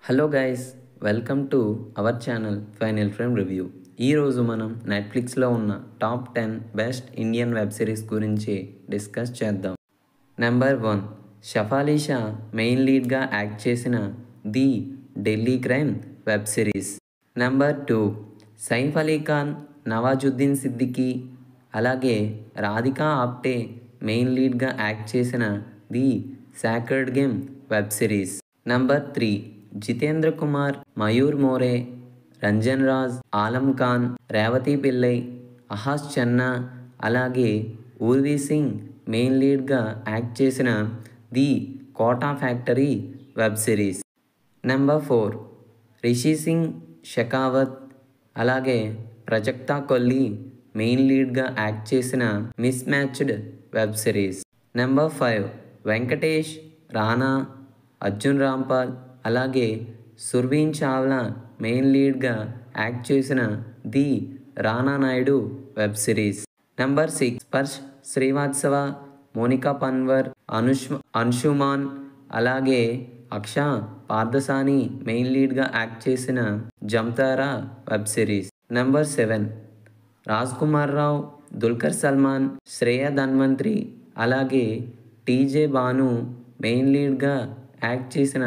Hello guys, welcome to our channel final frame review. ఈరోజు మనం నెట్ఫ్లిక్స్లో ఉన్న top 10 best Indian web series గురించి డిస్కస్ చేద్దాం. నెంబర్ 1, షఫాలీ షా మెయిన్ లీడ్గా యాక్ట్ చేసిన the Delhi crime web series. Number 2, Saif Ali Khan, Nawazuddin Siddiqui అలాగే రాధికా ఆప్టే మెయిన్ లీడ్గా యాక్ట్ చేసిన the sacred game web series. Number 3, Jitendra Kumar, Mayur More, Ranjan Raj, Alam Khan, Revathi Pillai, Ahsaas Channa అలాగే ఊర్వీ సింగ్ మెయిన్ లీడ్గా యాక్ట్ చేసిన the Kota factory web series. Number 4, Rishi Singh Shekhawat అలాగే ప్రజక్తా కొల్లి మెయిన్ లీడ్గా యాక్ట్ చేసిన mismatched web series. Number 5, Venkatesh, Rana, Arjun Rampal అలాగే సుర్వీన్ చావ్లా మెయిన్ లీడ్గా యాక్ట్ చేసిన the Rana Naidu web series. Number 6, Sparsh Srivastava, Monica Panwar, Anshuman అలాగే అక్ష పార్థసాని మెయిన్ లీడ్గా యాక్ట్ చేసిన Jamtara web series. Number 7, Raj Kumar Rao, Dulquer Salmaan, Shreya ధన్వంత్రి అలాగే టీజే బాను మెయిన్ లీడ్గా యాక్ట్ చేసిన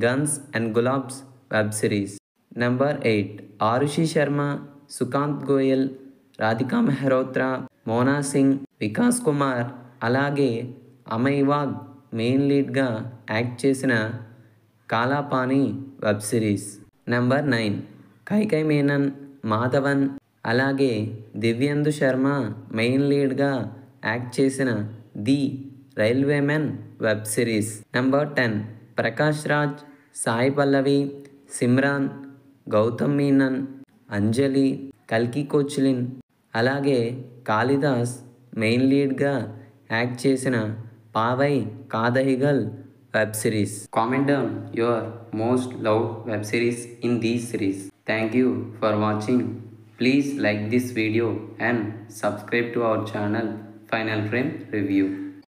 guns and Gulaabs web series. Number 8, Aarushi Sharma, Sukant Goyal, Radhika Mehrotra, Mona Singh, Vikas Kumar అలాగే అమయ్ వాగ్ మెయిన్ లీడ్గా యాక్ట్ చేసిన Kaalapaani web series. Number 9, Kay Kay Menon, Madhavan అలాగే దివ్యందు శర్మ మెయిన్ లీడ్గా యాక్ట్ చేసిన the railway men web series. Number 10, Prakash Raj, Sai Pallavi, Simran, Gautham Menon, Anjali, కల్కి కోచ్లిన్ అలాగే కాళిదాస్ మెయిన్ లీడ్గా యాక్ట్ చేసిన Paava కాదహిగల్ web series. Comment down your most loved web series in these series. Thank you for watching. Please like this video and subscribe to our channel Final Frame Review.